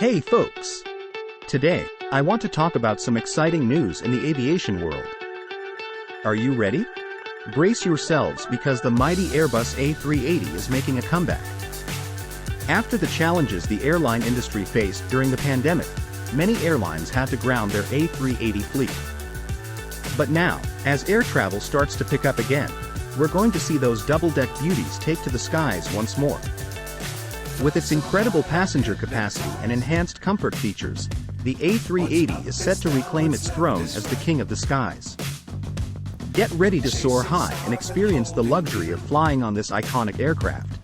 Hey folks! Today, I want to talk about some exciting news in the aviation world. Are you ready? Brace yourselves because the mighty Airbus A380 is making a comeback. After the challenges the airline industry faced during the pandemic, many airlines had to ground their A380 fleet. But now, as air travel starts to pick up again, we're going to see those double-deck beauties take to the skies once more. With its incredible passenger capacity and enhanced comfort features, the A380 is set to reclaim its throne as the king of the skies. Get ready to soar high and experience the luxury of flying on this iconic aircraft.